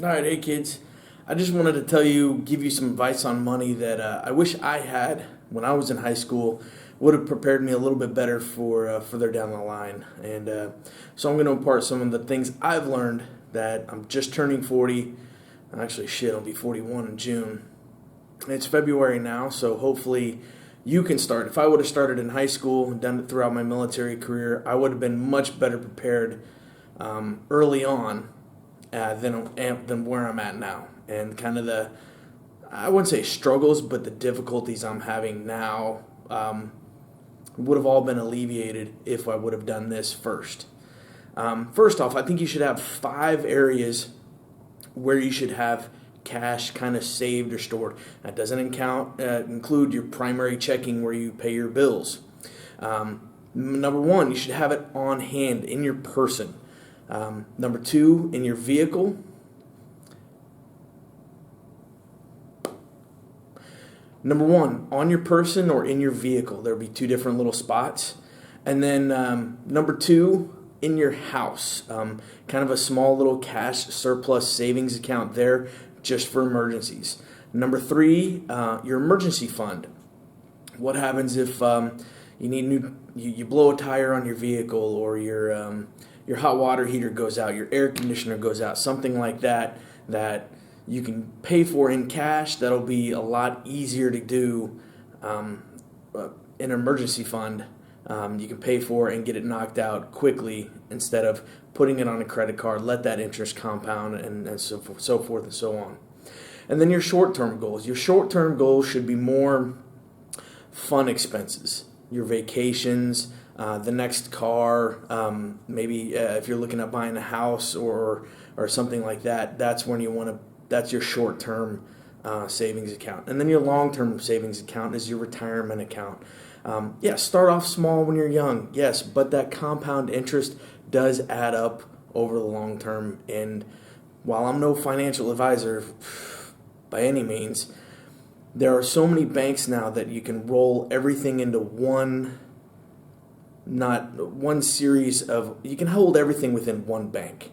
All right, hey kids. I just wanted to give you some advice on money that I wish I had when I was in high school. Would have prepared me a little bit better for further down the line. And so I'm going to impart some of the things I've learned that I'm just turning 40. Actually, I'll be 41 in June. It's February now, so hopefully you can start. If I would have started in high school and done it throughout my military career, I would have been much better prepared early on than where I'm at now, and kind of I wouldn't say struggles, but the difficulties I'm having now would have all been alleviated if I would have done this first. First off, I think you should have 5 areas where you should have cash kind of saved or stored. That doesn't include your primary checking where you pay your bills. Number 1, you should have it on hand in your person. Number 2, in your vehicle. Number 1, on your person or in your vehicle. There'll be 2 different little spots. And then number 2, in your house. Kind of a small little cash surplus savings account there just for emergencies. Number 3, your emergency fund. What happens if you need you blow a tire on your vehicle, or your hot water heater goes out, your air conditioner goes out, something like that you can pay for in cash. That'll be a lot easier to do in an emergency fund. You can pay for and get it knocked out quickly instead of putting it on a credit card, let that interest compound, and so forth and so on. And then your short-term goals. Your short-term goals should be more fun expenses, your vacations, the next car, maybe if you're looking at buying a house or something like that. That's when you want to. That's your short-term savings account, and then your long-term savings account is your retirement account. Start off small when you're young, yes, but that compound interest does add up over the long term. And while I'm no financial advisor by any means, there are so many banks now that you can roll everything into one series of, you can hold everything within one bank.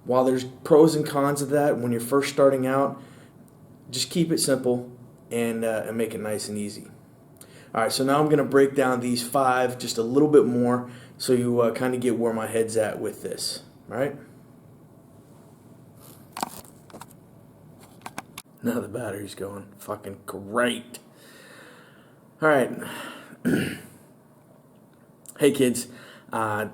While there's pros and cons of that, when you're first starting out, just keep it simple and make it nice and easy. All right, so now I'm going to break down these 5 just a little bit more so you kind of get where my head's at with this. All right? Now the battery's going. Fucking great. All right. Hey, kids. One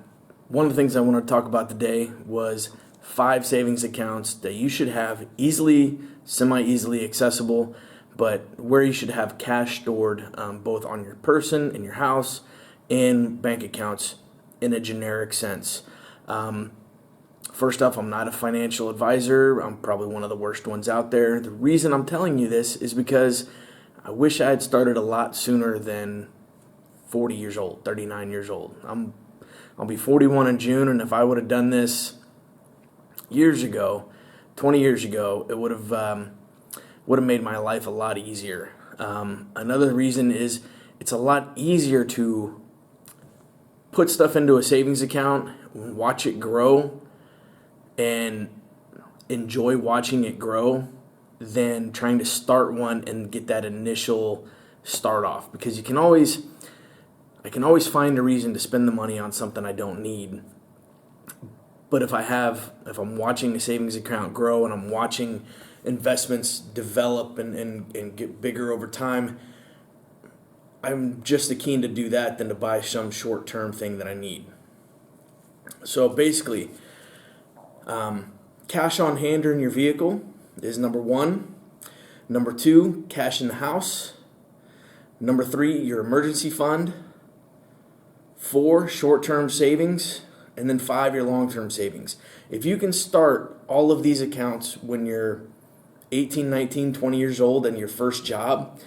of the things I want to talk about today was 5 savings accounts that you should have easily, semi-easily accessible, but where you should have cash stored both on your person, in your house, and bank accounts in a generic sense. First off, I'm not a financial advisor. I'm probably one of the worst ones out there. The reason I'm telling you this is because I wish I had started a lot sooner than 40 years old, 39 years old. I'll be 41 in June, and if I would have done this years ago, 20 years ago, it would have made my life a lot easier. Another reason is it's a lot easier to put stuff into a savings account, watch it grow, and enjoy watching it grow than trying to start one and get that initial start off. Because I can always find a reason to spend the money on something I don't need. But if I'm watching a savings account grow and I'm watching investments develop and get bigger over time, I'm just as keen to do that than to buy some short-term thing that I need. So basically, cash on hand or in your vehicle is number 1. Number 2, cash in the house. Number 3, your emergency fund. 4, short-term savings. And then 5, your long-term savings. If you can start all of these accounts when you're 18, 19, 20 years old and your first job,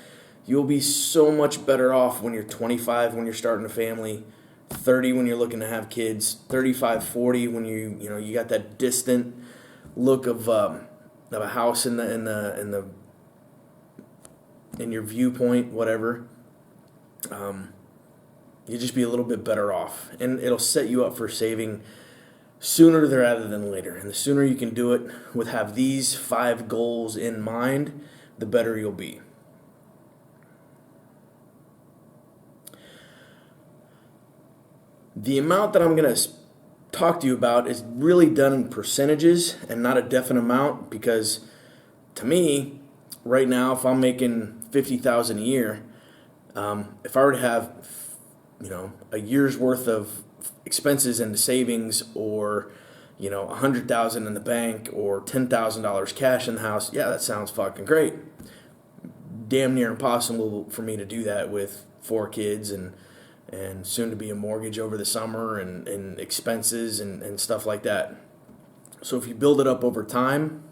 you'll be so much better off when you're 25 when you're starting a family, 30 when you're looking to have kids, 35, 40 when you got that distant look of a house in your viewpoint, whatever. You'll just be a little bit better off, and it'll set you up for saving sooner rather than later. And the sooner you can do it with have these 5 goals in mind, the better you'll be. The amount that I'm going to talk to you about is really done in percentages and not a definite amount, because to me, right now, if I'm making $50,000 a year, if I were to have, a year's worth of expenses into savings, or $100,000 in the bank, or $10,000 cash in the house, yeah, that sounds fucking great. Damn near impossible for me to do that with 4 kids and soon to be a mortgage over the summer and expenses and stuff like that. So if you build it up over time,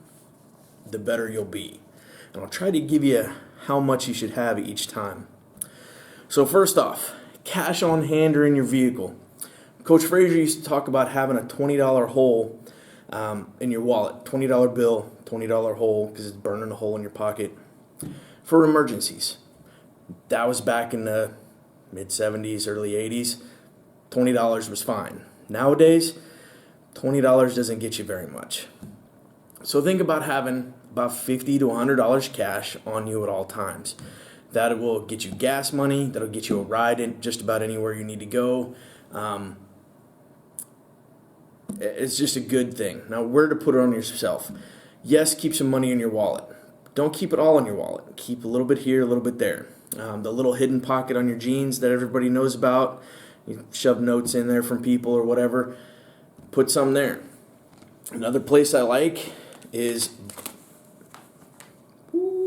the better you'll be. And I'll try to give you how much you should have each time. So first off, cash on hand or in your vehicle. Coach Frazier used to talk about having a $20 hole in your wallet. $20 bill, $20 hole, because it's burning a hole in your pocket for emergencies. That was back in the mid-70s, early 80s. $20 was fine. Nowadays, $20 doesn't get you very much. So think about having about $50 to $100 cash on you at all times. That will get you gas money. That'll get you a ride in just about anywhere you need to go. It's just a good thing. Now, where to put it on yourself? Yes, keep some money in your wallet. Don't keep it all in your wallet. Keep a little bit here, a little bit there. The little hidden pocket on your jeans that everybody knows about, you shove notes in there from people or whatever, put some there. Another place I like is,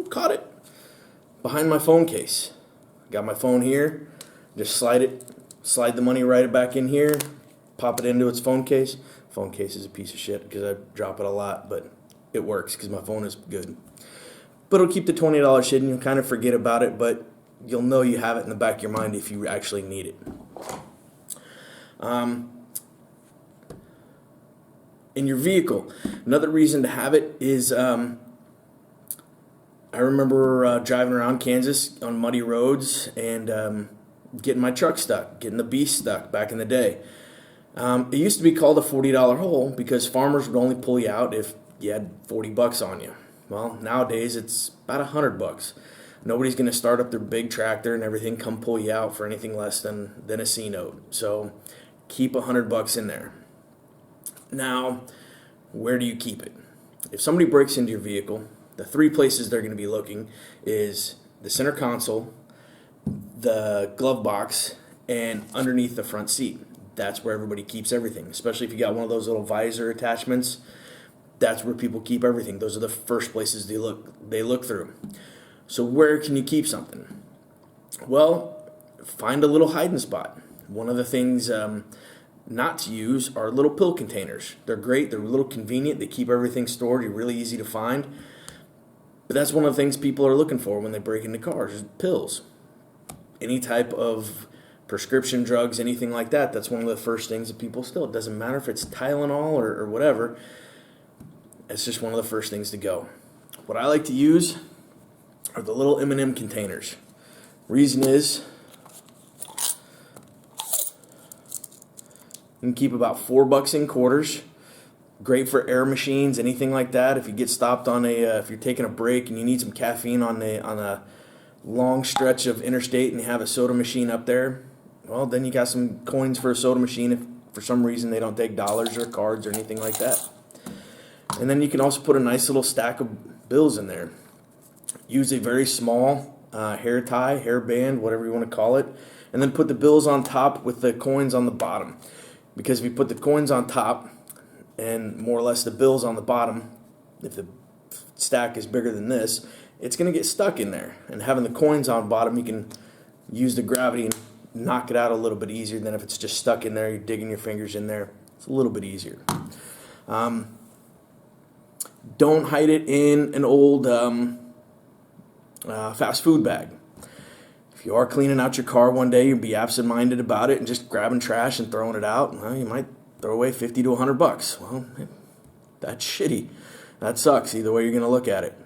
caught it, behind my phone case. Got my phone here, just slide the money right back in here, pop it into its phone case. Phone case is a piece of shit because I drop it a lot, but it works because my phone is good. But it'll keep the $20 hidden. You'll kind of forget about it, but you'll know you have it in the back of your mind if you actually need it. In your vehicle, another reason to have it is I remember driving around Kansas on muddy roads and getting my truck stuck, getting the beast stuck back in the day. It used to be called a $40 hole because farmers would only pull you out if you had $40 on you. Well, nowadays it's about $100. Nobody's going to start up their big tractor and everything come pull you out for anything less than a C note. So keep $100 in there. Now, where do you keep it? If somebody breaks into your vehicle, the 3 places they're going to be looking is the center console, the glove box, and underneath the front seat. That's where everybody keeps everything, especially if you got one of those little visor attachments. That's where people keep everything. Those are the first places they look through. So where can you keep something? Well, find a little hiding spot. One of the things not to use are little pill containers. They're great. They're a little convenient. They keep everything stored. They're really easy to find. But that's one of the things people are looking for when they break into cars, is pills. Any type of prescription drugs, anything like that, that's one of the first things that people steal. It doesn't matter if it's Tylenol or whatever. It's just one of the first things to go. What I like to use are the little M&M containers. Reason is, you can keep about $4 in quarters. Great for air machines, anything like that. If you get stopped on if you're taking a break and you need some caffeine on a long stretch of interstate and you have a soda machine up there, well, then you got some coins for a soda machine if for some reason they don't take dollars or cards or anything like that. And then you can also put a nice little stack of bills in there. Use a very small hair tie, hair band, whatever you want to call it, and then put the bills on top with the coins on the bottom. Because if you put the coins on top and more or less the bills on the bottom, if the stack is bigger than this, it's going to get stuck in there. And having the coins on bottom, you can use the gravity and knock it out a little bit easier than if it's just stuck in there, you're digging your fingers in there. It's a little bit easier. Don't hide it in an old fast food bag. If you are cleaning out your car one day, you'll be absent-minded about it and just grabbing trash and throwing it out. Well, you might throw away $50 to $100. Well, that's shitty. That sucks. Either way you're going to look at it.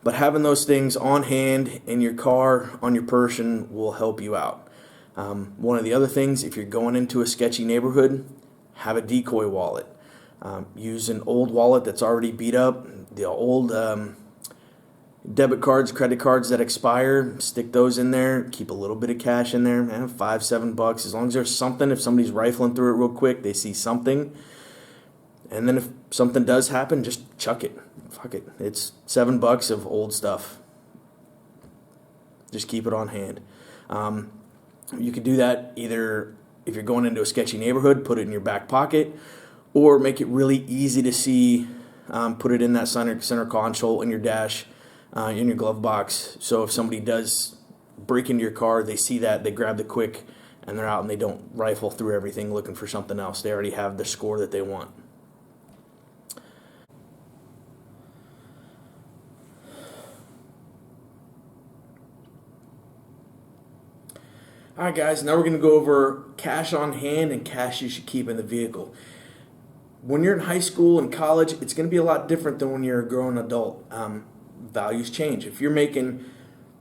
But having those things on hand in your car, on your person, will help you out. One of the other things, if you're going into a sketchy neighborhood, have a decoy wallet. Use an old wallet that's already beat up. The old debit cards, credit cards that expire, stick those in there. Keep a little bit of cash in there, man, $5-7. As long as there's something, if somebody's rifling through it real quick, they see something. And then if something does happen, just chuck it. Fuck it. It's $7 of old stuff. Just keep it on hand. You could do that either if you're going into a sketchy neighborhood, put it in your back pocket, or make it really easy to see. Put it in that center console in your dash, in your glove box. So if somebody does break into your car, they see that, they grab the quick, and they're out, and they don't rifle through everything looking for something else. They already have the score that they want. All right, guys, now we're going to go over cash on hand and cash you should keep in the vehicle. When you're in high school and college, it's going to be a lot different than when you're a grown adult. Values change. If you're making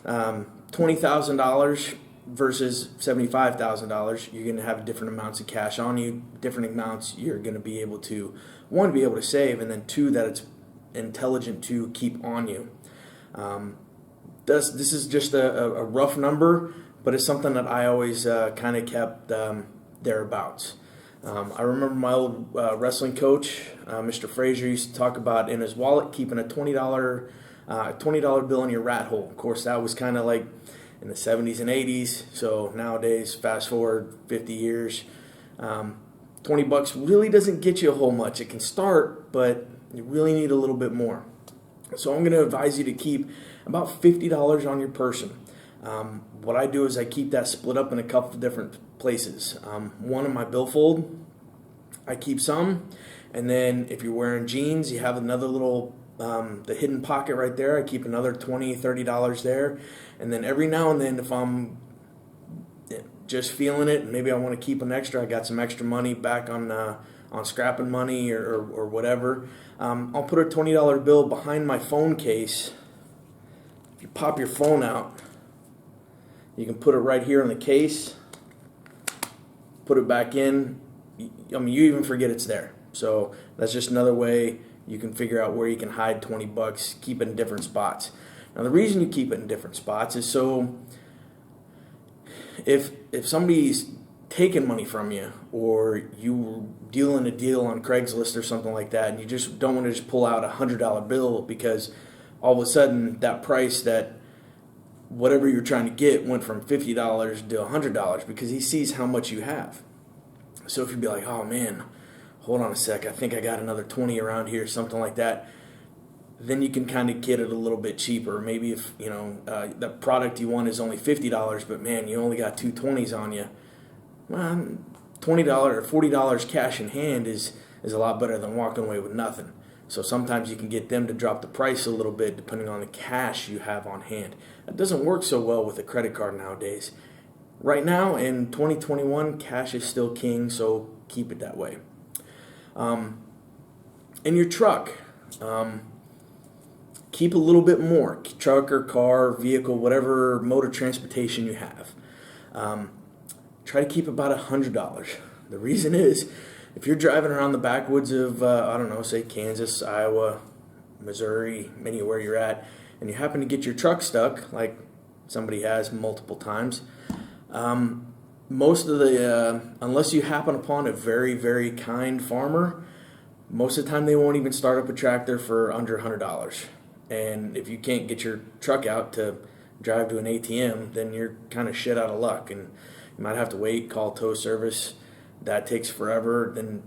$20,000 versus $75,000, you're going to have different amounts of cash on you, different amounts you're going to be able to, one, be able to save, and then two, that it's intelligent to keep on you. This is just a rough number, but it's something that I always kind of kept thereabouts. I remember my old wrestling coach, Mr. Frazier, used to talk about in his wallet keeping a $20 bill in your rat hole. Of course, that was kind of like in the 70s and 80s. So nowadays, fast forward 50 years, $20 really doesn't get you a whole much. It can start, but you really need a little bit more. So I'm going to advise you to keep about $50 on your person. What I do is I keep that split up in a couple of different places. One in my billfold, I keep some, and then if you're wearing jeans, you have another little, the hidden pocket right there. I keep another $20, $30 there, and then every now and then if I'm just feeling it, and maybe I want to keep an extra, I got some extra money back on scrapping money or whatever, I'll put a $20 bill behind my phone case. If you pop your phone out, you can put it right here in the case, put it back in. I mean, you even forget it's there. So that's just another way you can figure out where you can hide $20, keep it in different spots. Now, the reason you keep it in different spots is so if somebody's taking money from you, or you dealing a deal on Craigslist or something like that, and you just don't want to just pull out a $100 bill because all of a sudden that price that whatever you're trying to get went from $50 to $100 because he sees how much you have. So if you'd be like, oh man, hold on a sec, I think I got another 20 around here, something like that, then you can kind of get it a little bit cheaper. Maybe if the product you want is only $50, but man, you only got two 20s on you. Well, $20 or $40 cash in hand is a lot better than walking away with nothing. So sometimes you can get them to drop the price a little bit depending on the cash you have on hand. That doesn't work so well with a credit card nowadays. Right now in 2021, cash is still king, so keep it that way. In your truck, keep a little bit more. Truck or car, vehicle, whatever mode of transportation you have. Try to keep about $100. The reason is, if you're driving around the backwoods of, say Kansas, Iowa, Missouri, anywhere you're at, and you happen to get your truck stuck, like somebody has multiple times, most of the, unless you happen upon a very, very kind farmer, most of the time they won't even start up a tractor for under $100. And if you can't get your truck out to drive to an ATM, then you're kind of shit out of luck, and you might have to wait, call tow service. That takes forever. Then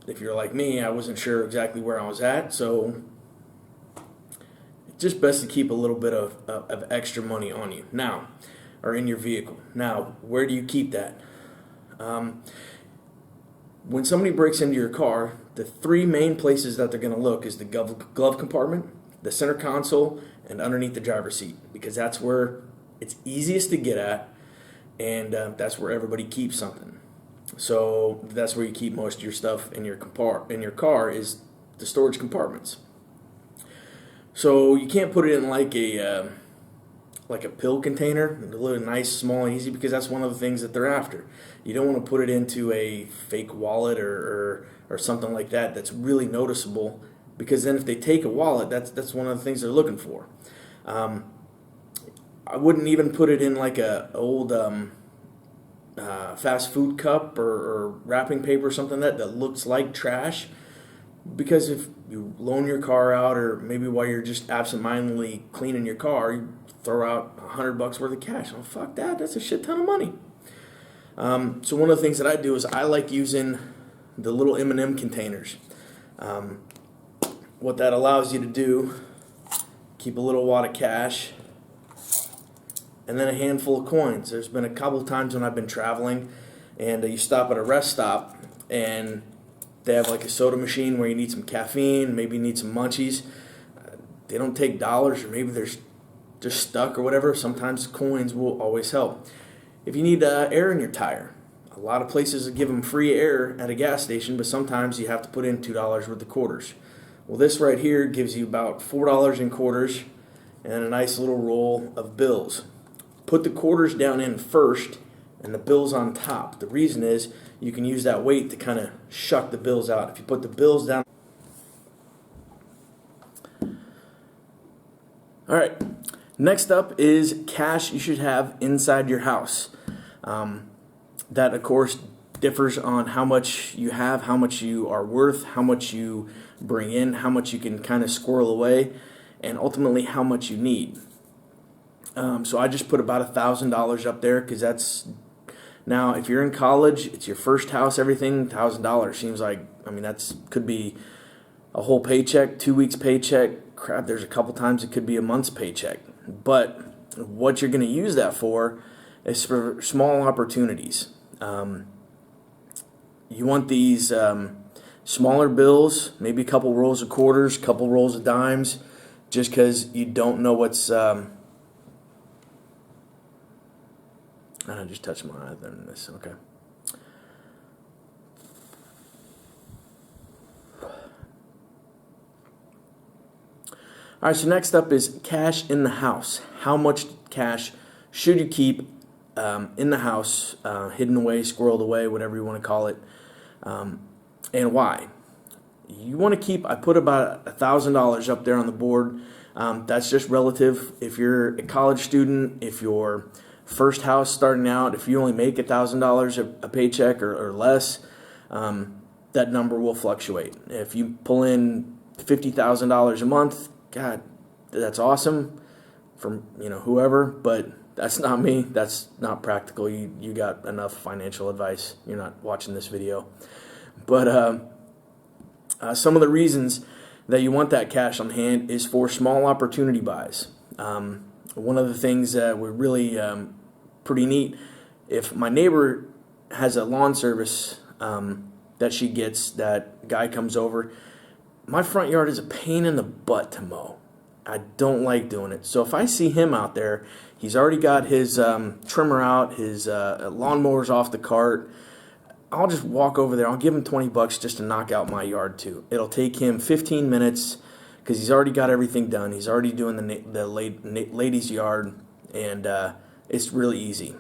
if you're like me, I wasn't sure exactly where I was at, so it's just best to keep a little bit of extra money on you now, or in your vehicle. Now, where do you keep that? When somebody breaks into your car, the three main places that they're going to look is the glove compartment, the center console, and underneath the driver's seat, because that's where it's easiest to get at, and that's where everybody keeps something. So that's where you keep most of your stuff in your car is the storage compartments. So you can't put it in like a like a pill container, a little nice, small, easy, because that's one of the things that they're after. You don't want to put it into a fake wallet or something like that that's really noticeable, because then if they take a wallet, that's one of the things they're looking for. I wouldn't even put it in like a old fast food cup or wrapping paper or something that looks like trash, because if you loan your car out, or maybe while you're just absentmindedly cleaning your car, you throw out $100 worth of cash. Oh, fuck that. That's a shit ton of money. So one of the things that I do is I like using the little M&M containers. What that allows you to do, keep a little wad of cash and then a handful of coins. There's been a couple of times when I've been traveling and you stop at a rest stop and they have like a soda machine where you need some caffeine, maybe you need some munchies. They don't take dollars, or maybe they're just stuck or whatever. Sometimes coins will always help. If you need air in your tire, a lot of places give them free air at a gas station, but sometimes you have to put in $2 worth of quarters. Well, this right here gives you about $4 in quarters and a nice little roll of bills. Put the quarters down in first and the bills on top. The reason is you can use that weight to kind of shuck the bills out. If you put the bills down. All right. Next up is cash you should have inside your house. That, of course, differs on how much you have, how much you are worth, how much you bring in, how much you can kind of squirrel away, and ultimately how much you need. So I just put about $1,000 up there, because that's, now if you're in college, it's your first house, everything, $1,000 seems like, I mean, that's could be a whole paycheck, 2 weeks paycheck. Crap, there's a couple times it could be a month's paycheck. But what you're going to use that for is for small opportunities. You want these smaller bills, maybe a couple rolls of quarters, couple rolls of dimes, just because you don't know what's. I just touched my eye than this. Okay. All right, so next up is cash in the house. How much cash should you keep in the house, hidden away, squirreled away, whatever you want to call it, and why? You want to keep, I put about $1,000 up there on the board. That's just relative. If you're a college student, if you're first house starting out, if you only make $1,000 a paycheck or less, that number will fluctuate. If you pull in $50,000 a month, God, that's awesome from whoever, but that's not me. That's not practical. You got enough financial advice. You're not watching this video. But some of the reasons that you want that cash on hand is for small opportunity buys. One of the things that we're really pretty neat, if my neighbor has a lawn service that she gets, that guy comes over, my front yard is a pain in the butt to mow. I don't like doing it. So if I see him out there, he's already got his trimmer out, his lawnmower's off the cart, I'll just walk over there. I'll give him $20 just to knock out my yard too. It'll take him 15 minutes because he's already got everything done. He's already doing the lady's yard, and it's really easy.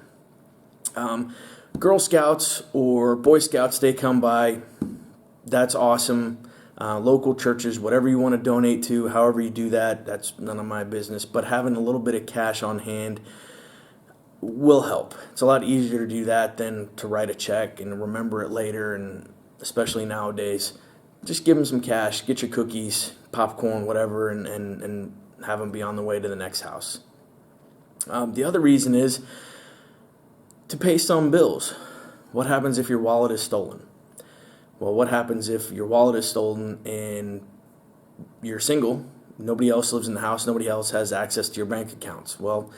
Girl Scouts or Boy Scouts, they come by. That's awesome. Local churches, whatever you want to donate to, however you do that, that's none of my business. But having a little bit of cash on hand will help. It's a lot easier to do that than to write a check and remember it later, and especially nowadays. Just give them some cash, get your cookies, popcorn, whatever, and have them be on the way to the next house. The other reason is to pay some bills. What happens if your wallet is stolen? Well, what happens if your wallet is stolen and you're single, nobody else lives in the house, nobody else has access to your bank accounts? Well,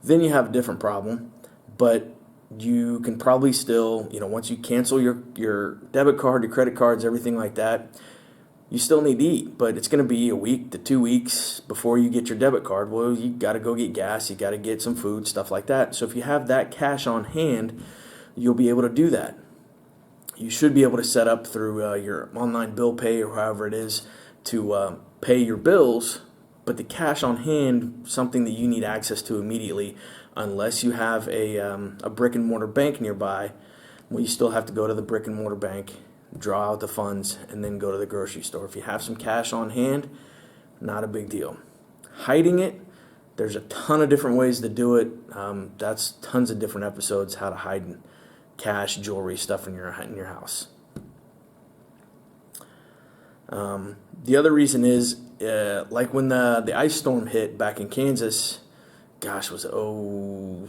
then you have a different problem, but you can probably still, once you cancel your debit card, your credit cards, everything like that, you still need to eat, but it's going to be a week to 2 weeks before you get your debit card. Well, you got to go get gas, you got to get some food, stuff like that. So if you have that cash on hand, you'll be able to do that. You should be able to set up through your online bill pay or however it is to pay your bills But the cash on hand, something that you need access to immediately, unless you have a brick and mortar bank nearby. Well, you still have to go to the brick and mortar bank, draw out the funds, and then go to the grocery store. If you have some cash on hand, not a big deal. Hiding it, there's a ton of different ways to do it. That's tons of different episodes how to hide cash, jewelry, stuff in your house. The other reason is, like when the ice storm hit back in Kansas, gosh, was it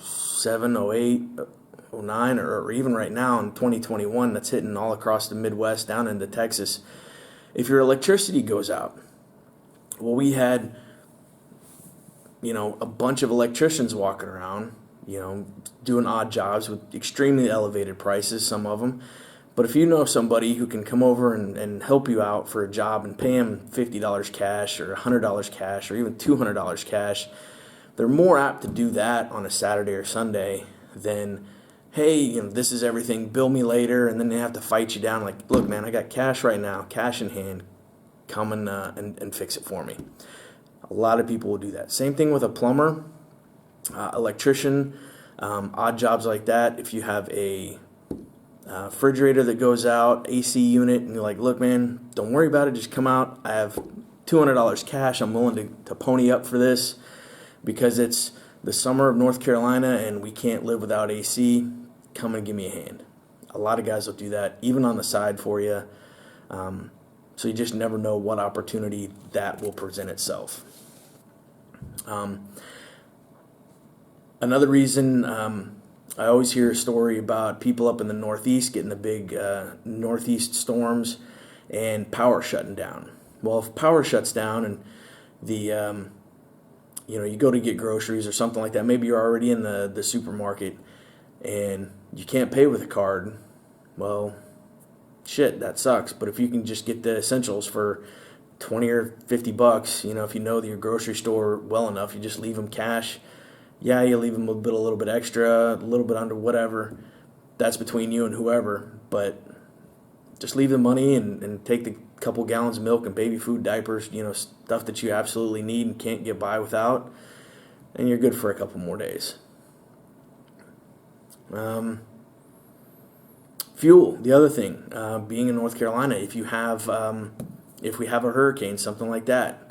07, 08, 09, or even right now in 2021, that's hitting all across the Midwest down into Texas. If your electricity goes out, well, we had, a bunch of electricians walking around, doing odd jobs with extremely elevated prices, some of them. But if you know somebody who can come over and help you out for a job and pay them $50 cash or $100 cash or even $200 cash, they're more apt to do that on a Saturday or Sunday than, hey, this is everything, bill me later, and then they have to fight you down like, look, man, I got cash right now, cash in hand, come and fix it for me. A lot of people will do that. Same thing with a plumber, electrician, odd jobs like that. If you have a refrigerator that goes out, AC unit, and you're like, look, man, don't worry about it, just come out. I have $200 cash. I'm willing to pony up for this because it's the summer of North Carolina and we can't live without AC. Come and give me a hand. A lot of guys will do that, even on the side for you. So you just never know what opportunity that will present itself. Another reason, I always hear a story about people up in the Northeast getting the big Northeast storms and power shutting down. Well, if power shuts down and the you go to get groceries or something like that, maybe you're already in the supermarket and you can't pay with a card, well, shit, that sucks. But if you can just get the essentials for $20 or $50, if you know your grocery store well enough, you just leave them cash. Yeah, you leave them a little bit extra, a little bit under, whatever. That's between you and whoever. But just leave the money and take the couple gallons of milk and baby food, diapers, stuff that you absolutely need and can't get by without, and you're good for a couple more days. Fuel, the other thing, being in North Carolina, if we have a hurricane, something like that,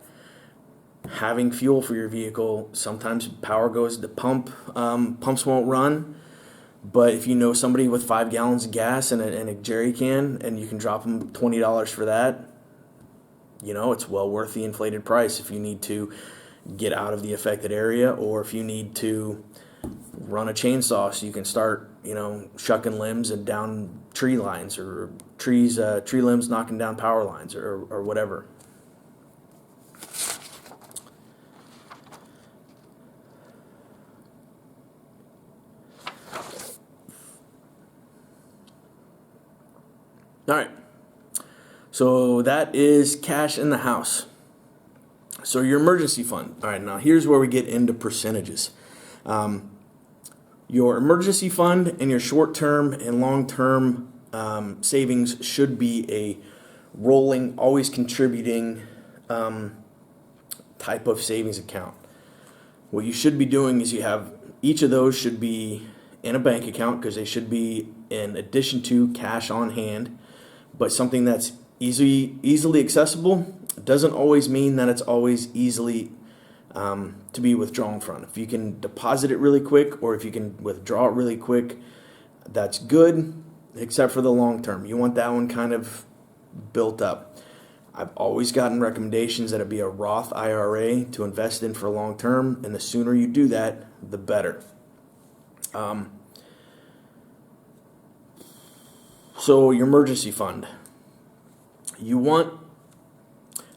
having fuel for your vehicle, sometimes power goes to pumps won't run, but if you know somebody with 5 gallons of gas and a jerry can and you can drop them $20 for that, it's well worth the inflated price if you need to get out of the affected area or if you need to run a chainsaw so you can start, shucking limbs and down tree lines or tree limbs knocking down power lines or whatever. All right, so that is cash in the house. So your emergency fund. All right, now here's where we get into percentages. Your emergency fund and your short-term and long-term savings should be a rolling, always contributing type of savings account. What you should be doing is each of those should be in a bank account because they should be in addition to cash on hand. But something that's easily accessible doesn't always mean that it's always easily to be withdrawn from. If you can deposit it really quick or if you can withdraw it really quick, that's good, except for the long term. You want that one kind of built up. I've always gotten recommendations that it be a Roth IRA to invest in for long term, and the sooner you do that, the better. So your emergency fund,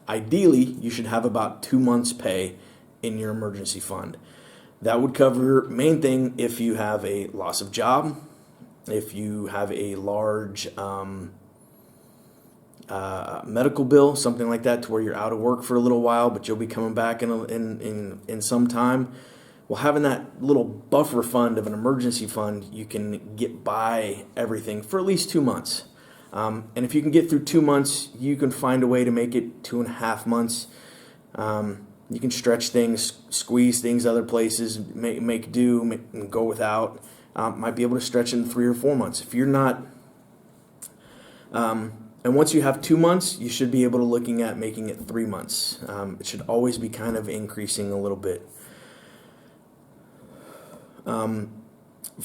ideally, you should have about 2 months' pay in your emergency fund. That would cover, main thing, if you have a loss of job, if you have a large medical bill, something like that, to where you're out of work for a little while, but you'll be coming back in some time. Well, having that little buffer fund of an emergency fund, you can get by everything for at least 2 months. And if you can get through 2 months, you can find a way to make it 2.5 months. You can stretch things, squeeze things other places, make do, and go without. Might be able to stretch in 3 or 4 months. If you're not, and once you have 2 months, you should be able to looking at making it 3 months. It should always be kind of increasing a little bit.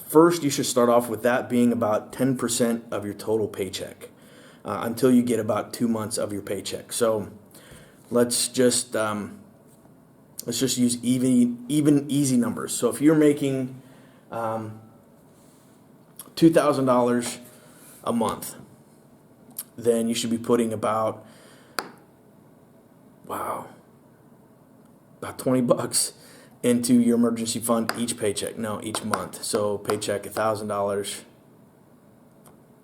First, you should start off with that being about 10% of your total paycheck until you get about 2 months of your paycheck. So let's just use even easy numbers. So if you're making $2,000 a month, then you should be putting about $20 into your emergency fund each paycheck. No, each month. So paycheck $1,000.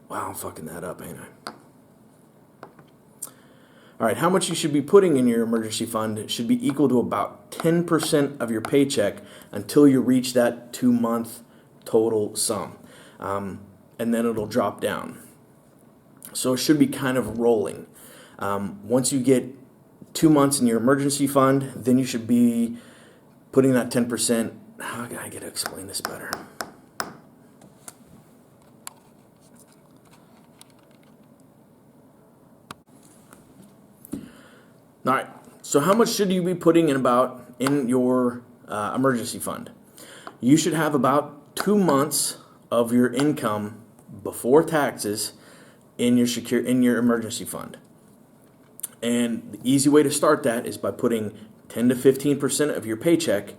Wow, I'm fucking that up, ain't I? All right, how much you should be putting in your emergency fund should be equal to about 10% of your paycheck until you reach that 2-month total sum. And then it'll drop down. So it should be kind of rolling. Once you get 2 months in your emergency fund, then you should be putting that 10%. I got to explain this better. All right, so how much should you be putting in your emergency fund? You should have about 2 months of your income before taxes in your emergency fund. And the easy way to start that is by putting 10 to 15% of your paycheck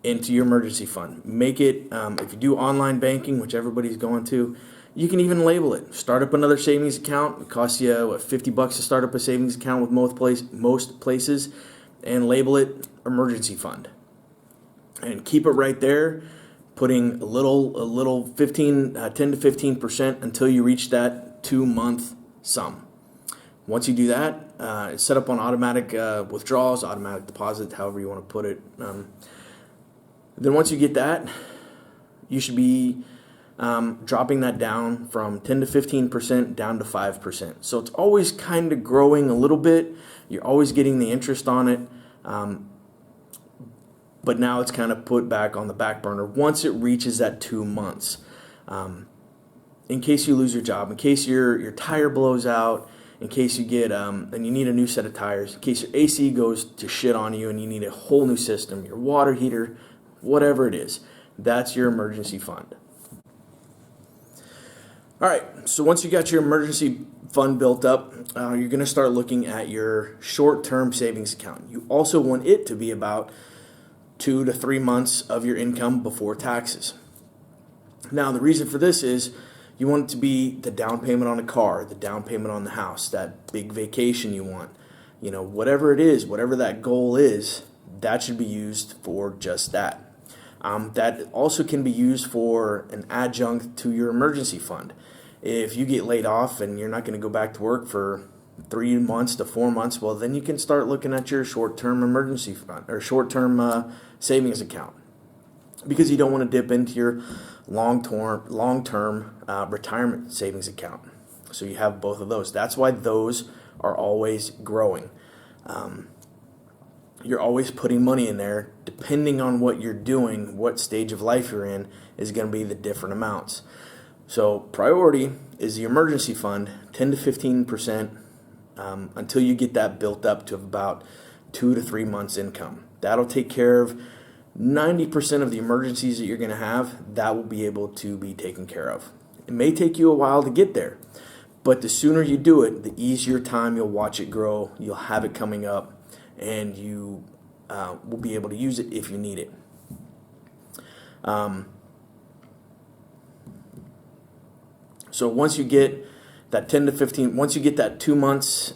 into your emergency fund. Make it, if you do online banking, which everybody's going to, you can even label it. Start up another savings account. It costs you $50 to start up a savings account with most places, and label it emergency fund. And keep it right there, putting a little 10 to 15% until you reach that 2-month sum. Once you do that, it's set up on automatic withdrawals, automatic deposit, however you want to put it. Then once you get that, you should be dropping that down from 10 to 15% down to 5%. So it's always kind of growing a little bit. You're always getting the interest on it. But now it's kind of put back on the back burner once it reaches that 2 months. In case you lose your job, in case your tire blows out, in case you get and you need a new set of tires, in case your AC goes to shit on you and you need a whole new system, your water heater, whatever it is, that's your emergency fund. All right, so once you got your emergency fund built up, you're going to start looking at your short-term savings account. You also want it to be about 2 to 3 months of your income before taxes. Now, the reason for this is you want it to be the down payment on a car, the down payment on the house, that big vacation you want. You know, whatever it is, whatever that goal is, that should be used for just that. That also can be used for an adjunct to your emergency fund. If you get laid off and you're not going to go back to work for 3 months to 4 months, well, then you can start looking at your short-term emergency fund or short-term savings account, because you don't want to dip into your long-term retirement savings account. So you have both of those. That's why those are always growing. You're always putting money in there. Depending on what you're doing, what stage of life you're in, is going to be the different amounts. So priority is the emergency fund, 10 to 15%, until you get that built up to about 2 to 3 months income. That'll take care of 90% of the emergencies that you're going to have. That will be able to be taken care of. It may take you a while to get there, but the sooner you do it, the easier time you'll watch it grow. You'll have it coming up, and you will be able to use it if you need it. So once you get that 10 to 15, once you get that 2 months,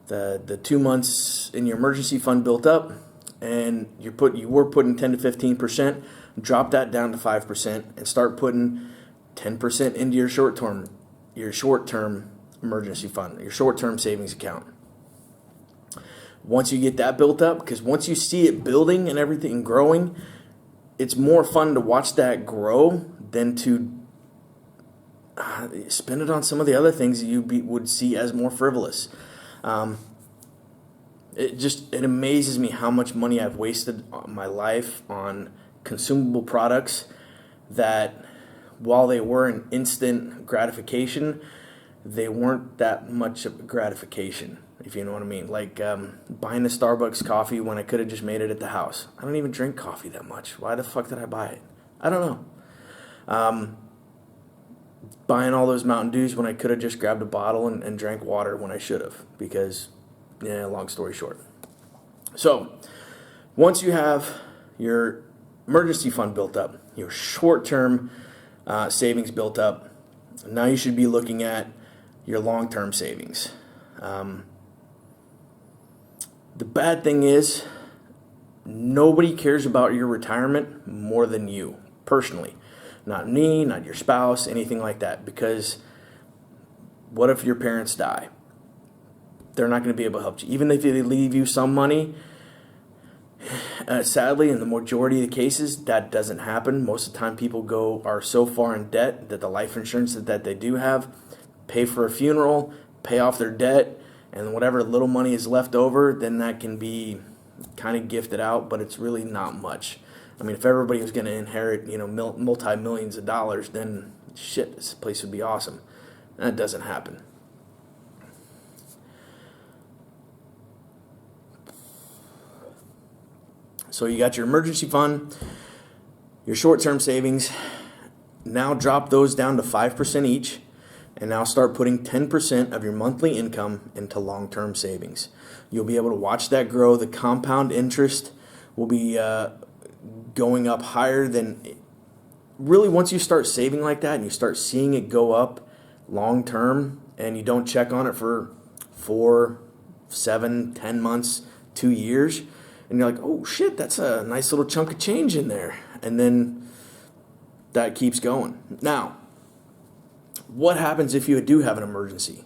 the 2 months in your emergency fund built up, and you were putting 10 to 15%, drop that down to 5% and start putting 10% into your short-term emergency fund, your short-term savings account. Once you get that built up, because once you see it building and everything growing, it's more fun to watch that grow than to spend it on some of the other things that you would see as more frivolous. it amazes me how much money I've wasted on my life on consumable products that, while they were an instant gratification, they weren't that much of a gratification, if you know what I mean. Like buying a Starbucks coffee when I could have just made it at the house. I don't even drink coffee that much. Why the fuck did I buy it? I don't know. Buying all those Mountain Dews when I could have just grabbed a bottle and drank water when I should have, because, yeah, long story short. So, once you have your emergency fund built up, your short-term savings built up, now you should be looking at your long-term savings. The bad thing is, nobody cares about your retirement more than you, personally. Not me, not your spouse, anything like that. Because what if your parents die? They're not going to be able to help you. Even if they leave you some money, sadly, in the majority of the cases, that doesn't happen. Most of the time, people are so far in debt that the life insurance that they do have pay for a funeral, pay off their debt, and whatever little money is left over, then that can be kind of gifted out, but it's really not much. I mean, if everybody was going to inherit, multi-millions of dollars, then shit, this place would be awesome. That doesn't happen. So you got your emergency fund, your short-term savings. Now drop those down to 5% each, and now start putting 10% of your monthly income into long-term savings. You'll be able to watch that grow. The compound interest will be going up higher than, really, once you start saving like that and you start seeing it go up long term, and you don't check on it for 4, 7, 10 months, 2 years, and you're like, oh shit, that's a nice little chunk of change in there, and then that keeps going. Now, what happens if you do have an emergency?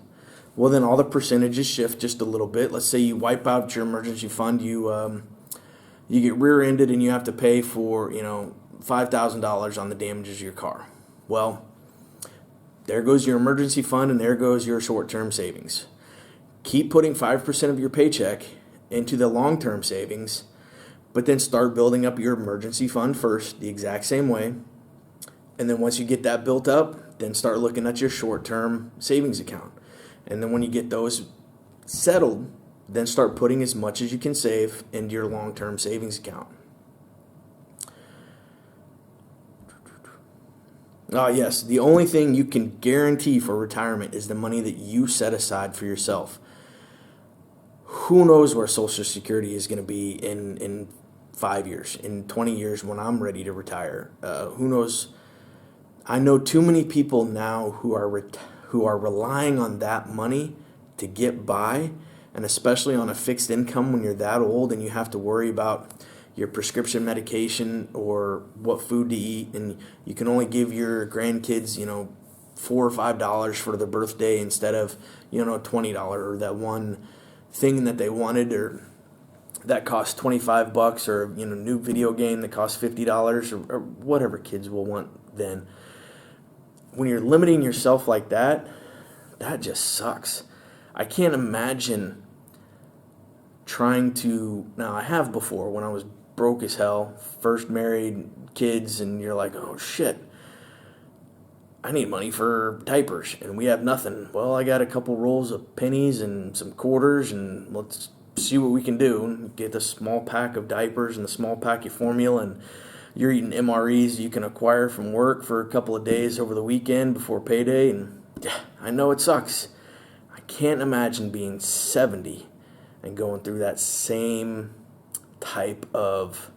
Well, then all the percentages shift just a little bit. Let's say you wipe out your emergency fund, you get rear-ended and you have to pay for, $5,000 on the damages of your car. Well, there goes your emergency fund and there goes your short-term savings. Keep putting 5% of your paycheck into the long-term savings, but then start building up your emergency fund first, the exact same way. And then once you get that built up, then start looking at your short-term savings account. And then when you get those settled, then start putting as much as you can save into your long-term savings account. Yes, the only thing you can guarantee for retirement is the money that you set aside for yourself. Who knows where Social Security is going to be in 5 years, in 20 years when I'm ready to retire? Who knows? I know too many people now who are relying on that money to get by. And especially on a fixed income when you're that old and you have to worry about your prescription medication or what food to eat, and you can only give your grandkids, $4 or $5 for their birthday instead of, $20, or that one thing that they wanted, or that costs $25, or new video game that costs $50, or whatever kids will want then. When you're limiting yourself like that, that just sucks. I can't imagine trying to, now I have before when I was broke as hell, first married, kids, and you're like, oh shit, I need money for diapers and we have nothing. Well, I got a couple rolls of pennies and some quarters, and let's see what we can do. Get the small pack of diapers and the small pack of formula, and you're eating MREs you can acquire from work for a couple of days over the weekend before payday, and I know it sucks. I can't imagine being 70 and going through that same type of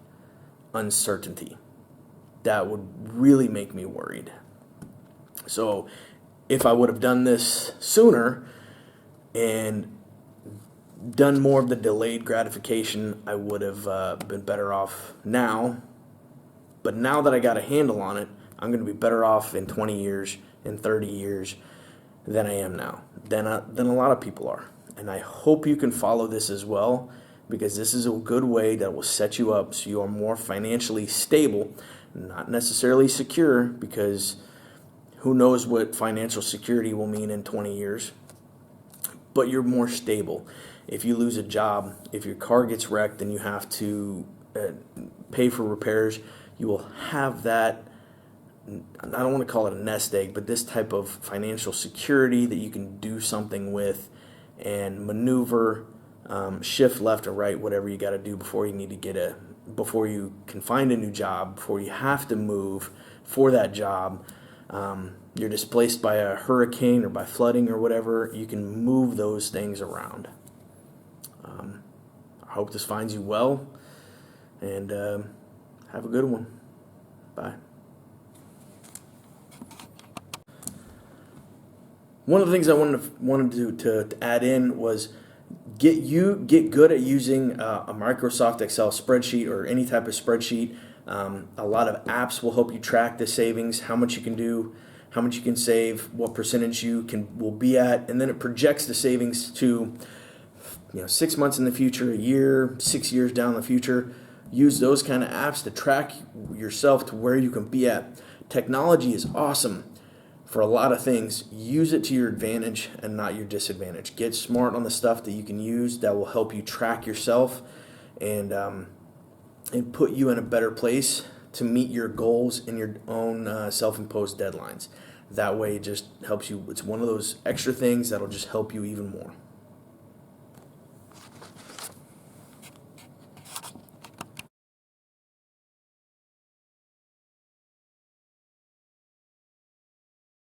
uncertainty. That would really make me worried. So if I would have done this sooner and done more of the delayed gratification, I would have been better off now. But now that I got a handle on it, I'm going to be better off in 20 years, in 30 years than I am now, than a lot of people are. And I hope you can follow this as well, because this is a good way that will set you up so you are more financially stable, not necessarily secure, because who knows what financial security will mean in 20 years. but you're more stable. If you lose a job, if your car gets wrecked and you have to pay for repairs, you will have that. I don't want to call it a nest egg, but this type of financial security that you can do something with and maneuver, shift left or right, whatever you got to do before you can find a new job, before you have to move for that job. You're displaced by a hurricane or by flooding or whatever, you can move those things around. I hope this finds you well, and have a good one. Bye. One of the things I wanted to add in was get good at using a Microsoft Excel spreadsheet or any type of spreadsheet. A lot of apps will help you track the savings, how much you can do, how much you can save, what percentage will be at, and then it projects the savings to 6 months in the future, a year, 6 years down the future. Use those kind of apps to track yourself to where you can be at. Technology is awesome for a lot of things. Use it to your advantage and not your disadvantage. Get smart on the stuff that you can use that will help you track yourself and put you in a better place to meet your goals and your own self-imposed deadlines. That way it just helps you. It's one of those extra things that'll just help you even more.